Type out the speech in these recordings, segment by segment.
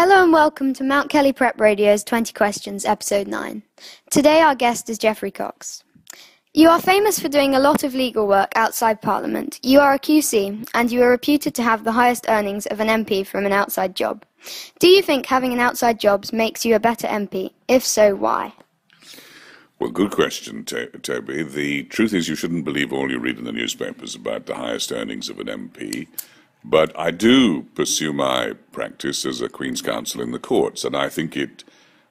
Hello and welcome to Mount Kelly Prep Radio's 20 Questions, Episode 9. Today our guest is Geoffrey Coxs. You are famous for doing a lot of legal work outside Parliament. You are a QC, and you are reputed to have the highest earnings of an MP from an outside job. Do you think having an outside job makes you a better MP? If so, why? Well, good question, Toby. The truth is you shouldn't believe all you read in the newspapers about the highest earnings of an MP. But I do pursue my practice as a Queen's Counsel in the courts, and I think it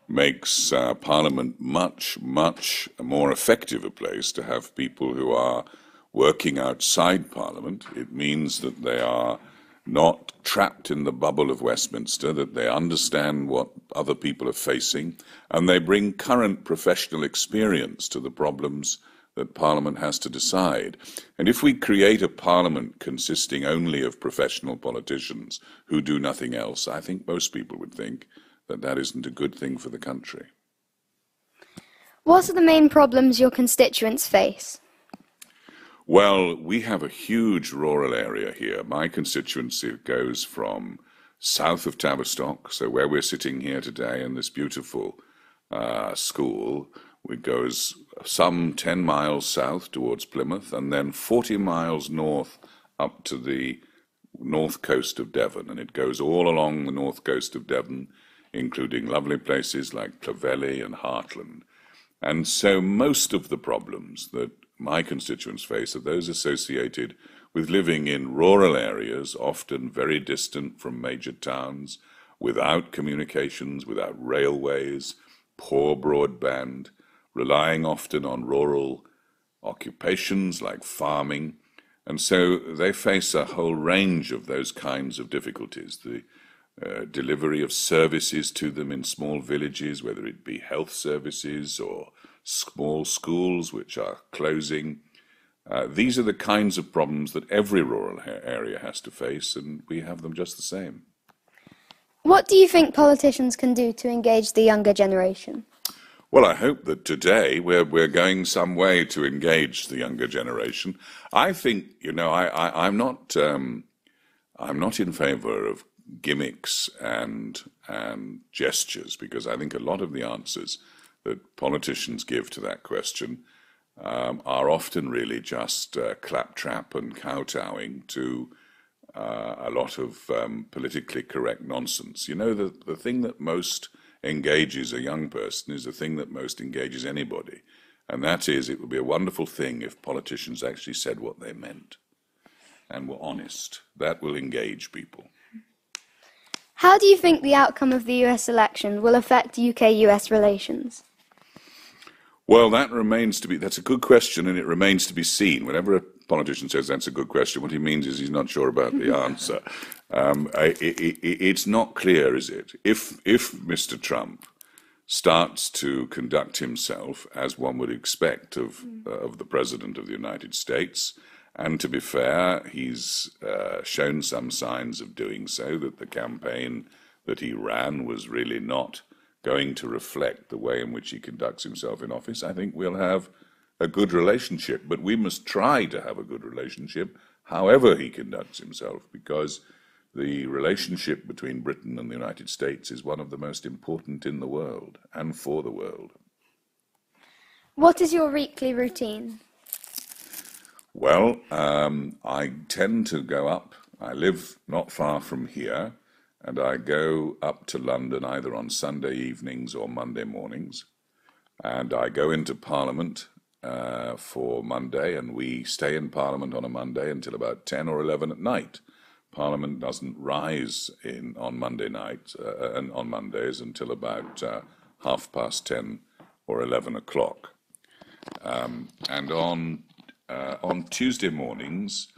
makes Parliament much more effective a place to have people who are working outside Parliament. It means that they are not trapped in the bubble of Westminster, that they understand what other people are facing, and they bring current professional experience to the problems that Parliament has to decide. And if we create a Parliament consisting only of professional politicians who do nothing else, I think most people would think that that isn't a good thing for the country. What are the main problems your constituents face? Well, we have a huge rural area here. My constituency goes from south of Tavistock, so where we're sitting here today in this beautiful school, it goes some 10 miles south towards Plymouth and then 40 miles north up to the north coast of Devon. And it goes all along the north coast of Devon, including lovely places like Clovelly and Hartland. And so most of the problems that my constituents face are those associated with living in rural areas, often very distant from major towns, without communications, without railways, poor broadband, relying often on rural occupations like farming, and so they face a whole range of those kinds of difficulties. The delivery of services to them in small villages, whether it be health services or small schools which are closing. These are the kinds of problems that every rural area has to face, and we have them just the same. What do you think politicians can do to engage the younger generation? Well, I hope that today we're going some way to engage the younger generation. I think, I'm not in favor of gimmicks and gestures, because I think a lot of the answers that politicians give to that question are often really just claptrap and kowtowing to a lot of politically correct nonsense. The thing that most engages a young person is the thing that most engages anybody, and that is, it would be a wonderful thing if politicians actually said what they meant and were honest. That will engage people. How do you think the outcome of the US election will affect UK-US relations? Well, that's a good question, and it remains to be seen. Whenever a politician says that's a good question, what he means is he's not sure about the answer. It's not clear, is it? If Mr. Trump starts to conduct himself as one would expect of the President of the United States, and to be fair, he's shown some signs of doing so, that the campaign that he ran was really not going to reflect the way in which he conducts himself in office, I think we'll have a good relationship. But we must try to have a good relationship however he conducts himself, because the relationship between Britain and the United States is one of the most important in the world and for the world. What is your weekly routine? Well, I tend to go up. I live not far from here, and I go up to London either on Sunday evenings or Monday mornings. And I go into Parliament for Monday, and we stay in Parliament on a Monday until about 10 or 11 at night. Parliament doesn't rise on Monday night and on Mondays until about 10:30 or 11 o'clock. And on Tuesday mornings,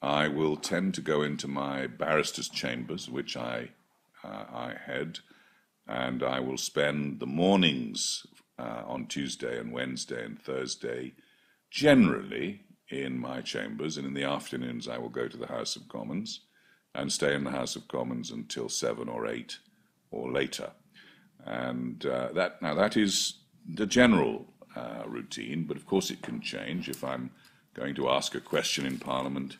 I will tend to go into my barrister's chambers, which I head, and I will spend the mornings on Tuesday and Wednesday and Thursday generally in my chambers, and in the afternoons I will go to the House of Commons and stay in the House of Commons until 7 or 8 or later. And that is the general routine, but of course it can change. If I'm going to ask a question in Parliament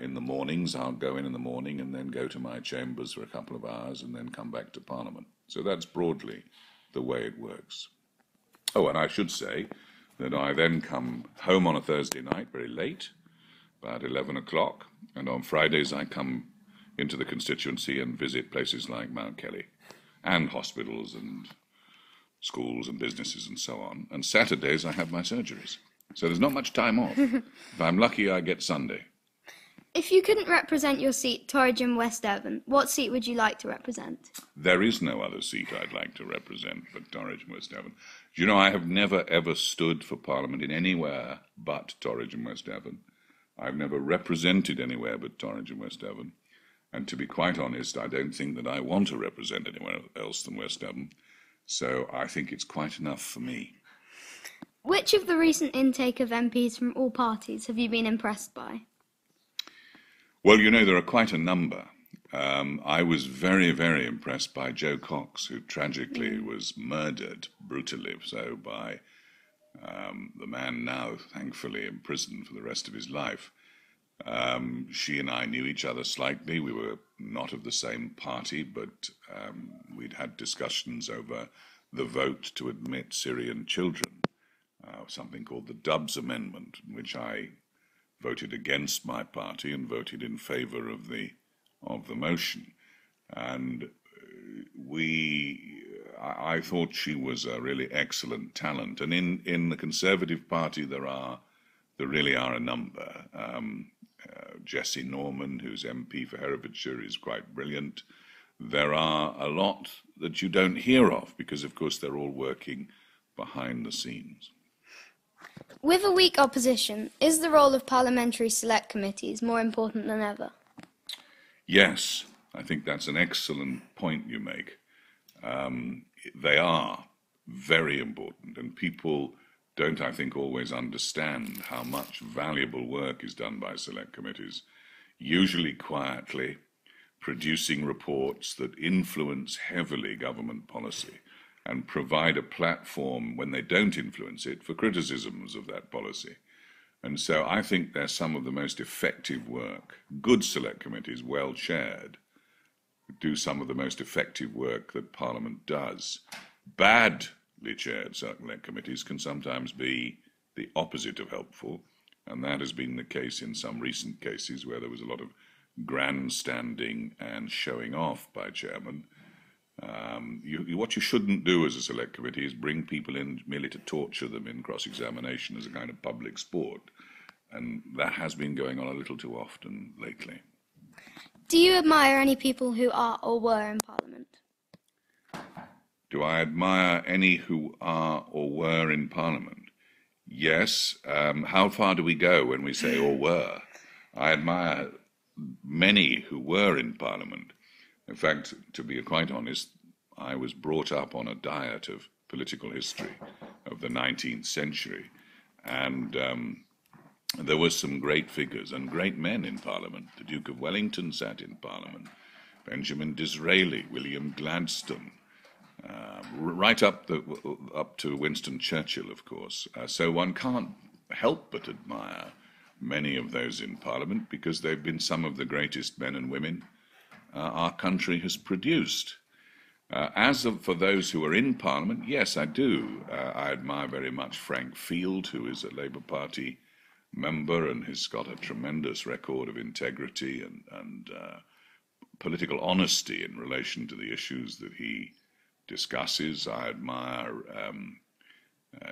In the mornings, I'll go in the morning and then go to my chambers for a couple of hours and then come back to Parliament. So that's broadly the way it works. Oh, and I should say that I then come home on a Thursday night very late, about 11 o'clock, and on Fridays I come into the constituency and visit places like Mount Kelly and hospitals and schools and businesses and so on. And Saturdays I have my surgeries. So there's not much time off. If I'm lucky, I get Sunday. If you couldn't represent your seat, Torridge West Devon, what seat would you like to represent? There is no other seat I'd like to represent but Torridge and West Devon. Do you know, I have never ever stood for Parliament in anywhere but Torridge and West Devon. I've never represented anywhere but Torridge and West Devon. And to be quite honest, I don't think that I want to represent anywhere else than West Devon. So I think it's quite enough for me. Which of the recent intake of MPs from all parties have you been impressed by? Well, you know, there are quite a number. I was very, very impressed by Geoffrey Coxs, who tragically was murdered brutally so by the man now thankfully in prison for the rest of his life. She and I knew each other slightly. We were not of the same party, but we'd had discussions over the vote to admit Syrian children, something called the Dubs Amendment, in which I voted against my party and voted in favour of the motion. And I thought she was a really excellent talent. And in the Conservative Party, there really are a number. Jessie Norman, who's MP for Herefordshire, is quite brilliant. There are a lot that you don't hear of because, of course, they're all working behind the scenes. With a weak opposition, is the role of parliamentary select committees more important than ever? Yes, I think that's an excellent point you make. They are very important, and people don't, I think, always understand how much valuable work is done by select committees, usually quietly, producing reports that influence heavily government policy and provide a platform when they don't influence it for criticisms of that policy. And so I think they're some of the most effective work. Good select committees, well chaired, do some of the most effective work that Parliament does. Badly chaired select committees can sometimes be the opposite of helpful, and that has been the case in some recent cases where there was a lot of grandstanding and showing off by chairmen. What you shouldn't do as a select committee is bring people in merely to torture them in cross-examination as a kind of public sport. And that has been going on a little too often lately. Do you admire any people who are or were in Parliament? Do I admire any who are or were in Parliament? Yes. How far do we go when we say or were? I admire many who were in Parliament. In fact, to be quite honest, I was brought up on a diet of political history of the 19th century, and there were some great figures and great men in Parliament. The Duke of Wellington sat in Parliament, Benjamin Disraeli, William Gladstone, right up to Winston Churchill, of course. So one can't help but admire many of those in Parliament because they've been some of the greatest men and women our country has produced. For those who are in Parliament, yes, I do. I admire very much Frank Field, who is a Labour Party member and has got a tremendous record of integrity and political honesty in relation to the issues that he discusses. I admire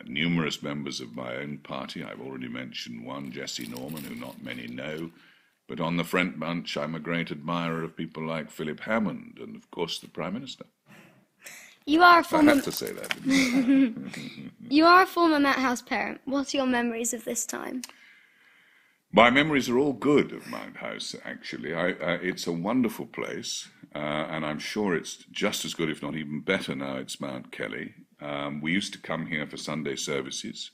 numerous members of my own party. I've already mentioned one, Jessie Norman, who not many know. But on the front bench, I'm a great admirer of people like Philip Hammond and, of course, the Prime Minister. You are a former... I have to say that. You are a former Met House parent. What are your memories of this time? My memories are all good of Mount House, actually. It's a wonderful place, and I'm sure it's just as good, if not even better now it's Mount Kelly. We used to come here for Sunday services,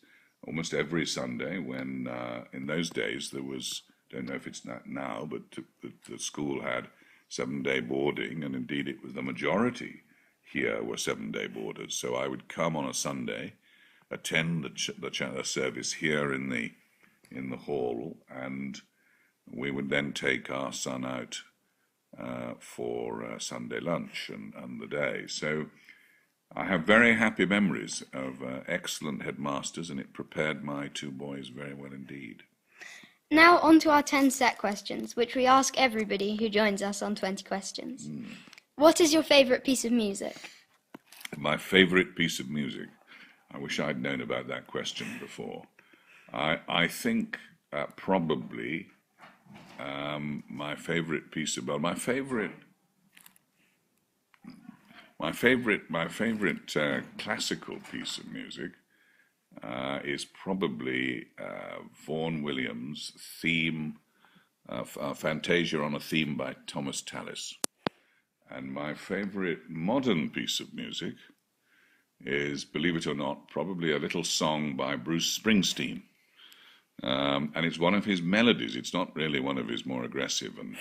almost every Sunday, when in those days there was... don't know if it's not now, but the school had 7-day boarding, and indeed it was the majority here were 7-day boarders. So I would come on a Sunday, attend the service here in the hall, and we would then take our son out for Sunday lunch and the day. So I have very happy memories of excellent headmasters, and it prepared my two boys very well indeed. Now on to our 10 set questions, which we ask everybody who joins us on 20 questions. What is your favourite piece of music? My favourite piece of music? I wish I'd known about that question before. I think probably my favourite piece of, well, my favourite classical piece of music is probably Vaughan Williams' theme, Fantasia on a Theme by Thomas Tallis. And my favourite modern piece of music is, believe it or not, probably a little song by Bruce Springsteen. And it's one of his melodies. It's not really one of his more aggressive and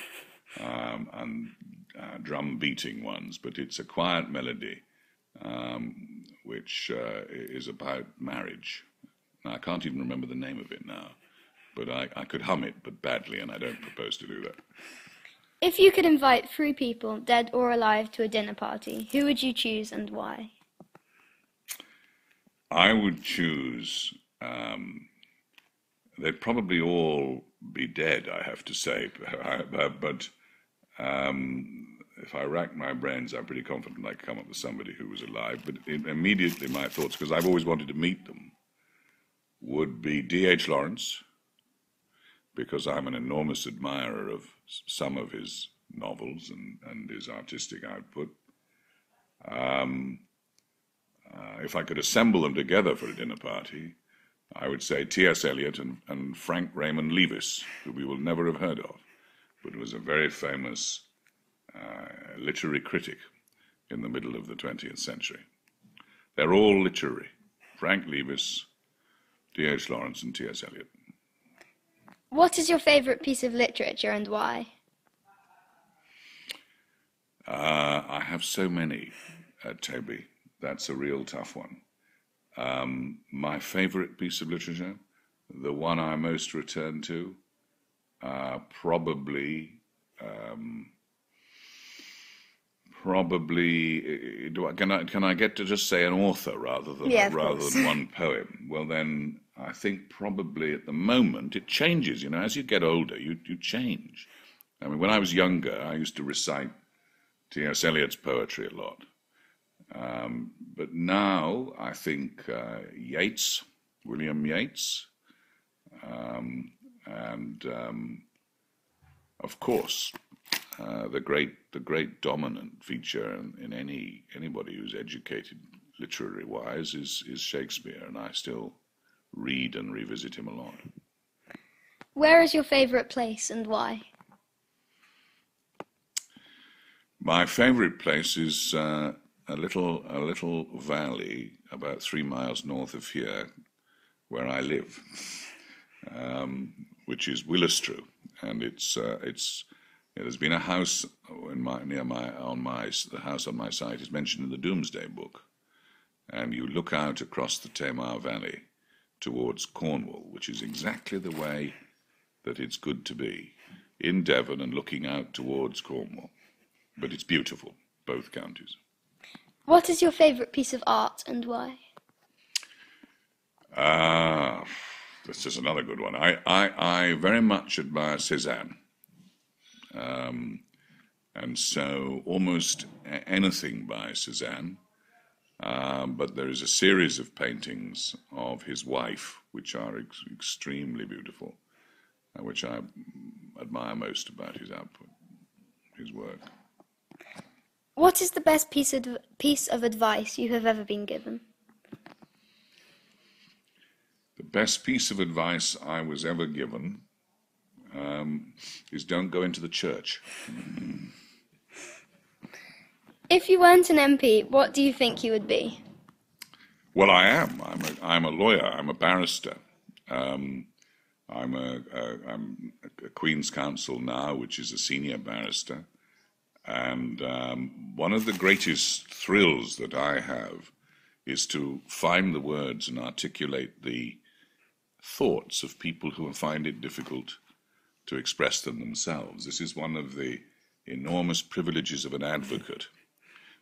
drum beating ones, but it's a quiet melody which is about marriage. Now, I can't even remember the name of it now, but I could hum it, but badly, and I don't propose to do that. If you could invite 3 people, dead or alive, to a dinner party, who would you choose and why? I would choose, they'd probably all be dead, I have to say, but if I rack my brains, I'm pretty confident I could come up with somebody who was alive. But immediately my thoughts, because I've always wanted to meet them, would be D.H. Lawrence, because I'm an enormous admirer of some of his novels and his artistic output. If I could assemble them together for a dinner party, I would say T.S. Eliot and Frank Raymond Leavis, who we will never have heard of, but was a very famous literary critic in the middle of the 20th century. They're all literary. Frank Leavis, D.H. Lawrence, and T.S. Eliot. What is your favourite piece of literature and why? I have so many, Toby. That's a real tough one. My favourite piece of literature, the one I most return to, probably. Can I get to just say an author rather than one poem? Well, then I think probably at the moment it changes. As you get older, you change. I mean, when I was younger, I used to recite T.S. Eliot's poetry a lot. But now I think Yeats, William Yeats, and of course the great dominant feature in anybody who's educated literary wise is Shakespeare, and I still read and revisit him a lot. Where is your favourite place and why? My favourite place is a little valley about 3 miles north of here, where I live, which is Willistrue, and there's been a house the house on my site is mentioned in the Doomsday Book, and you look out across the Tamar Valley towards Cornwall, which is exactly the way that it's good to be, in Devon and looking out towards Cornwall. But it's beautiful, both counties. What is your favourite piece of art and why? This is another good one. I very much admire Cézanne. And so almost anything by Cézanne, but there is a series of paintings of his wife which are extremely beautiful, which I admire most about his output, his work. What is the best piece of advice you have ever been given? The best piece of advice I was ever given is don't go into the church. If you weren't an MP, what do you think you would be? Well, I am. I'm a lawyer. I'm a barrister. I'm a Queen's Counsel now, which is a senior barrister. And one of the greatest thrills that I have is to find the words and articulate the thoughts of people who find it difficult to express them themselves. This is one of the enormous privileges of an advocate,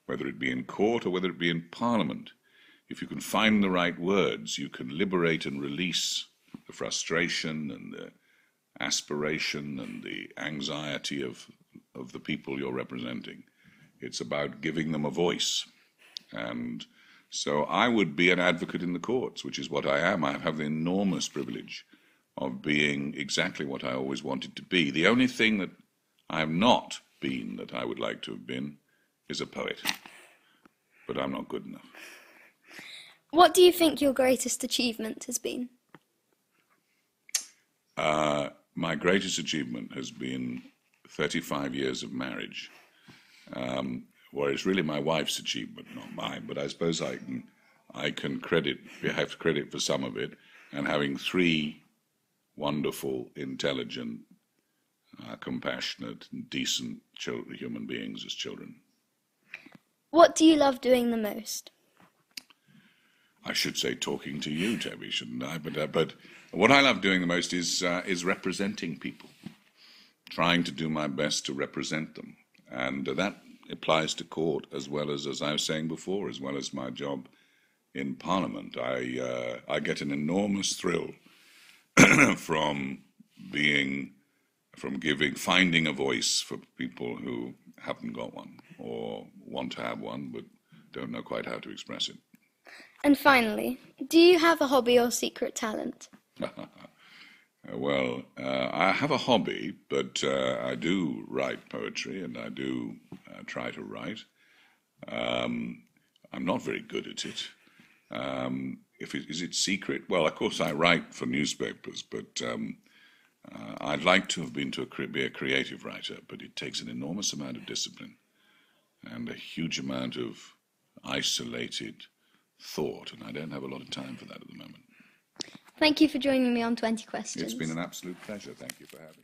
whether it be in court or whether it be in Parliament. If you can find the right words, you can liberate and release the frustration and the aspiration and the anxiety of the people you're representing. It's about giving them a voice. And so I would be an advocate in the courts, which is what I am. I have the enormous privilege of being exactly what I always wanted to be. The only thing that I have not been that I would like to have been is a poet. But I'm not good enough. What do you think your greatest achievement has been? My greatest achievement has been 35 years of marriage. Well, it's really my wife's achievement, not mine, but I suppose I have credit for some of it, and having 3 wonderful, intelligent, compassionate, and decent human beings as children. What do you love doing the most? I should say talking to you, Debbie, shouldn't I? But what I love doing the most is representing people, trying to do my best to represent them, and that applies to court as well as I was saying before, as well as my job in Parliament. I get an enormous thrill from finding a voice for people who haven't got one or want to have one but don't know quite how to express it. And finally, do you have a hobby or secret talent? Well, I have a hobby, but I do write poetry and I do try to write. I'm not very good at it. Is it secret? Well, of course I write for newspapers, but I'd like to have been be a creative writer, but it takes an enormous amount of discipline and a huge amount of isolated thought, and I don't have a lot of time for that at the moment. Thank you for joining me on 20 Questions. It's been an absolute pleasure. Thank you for having me.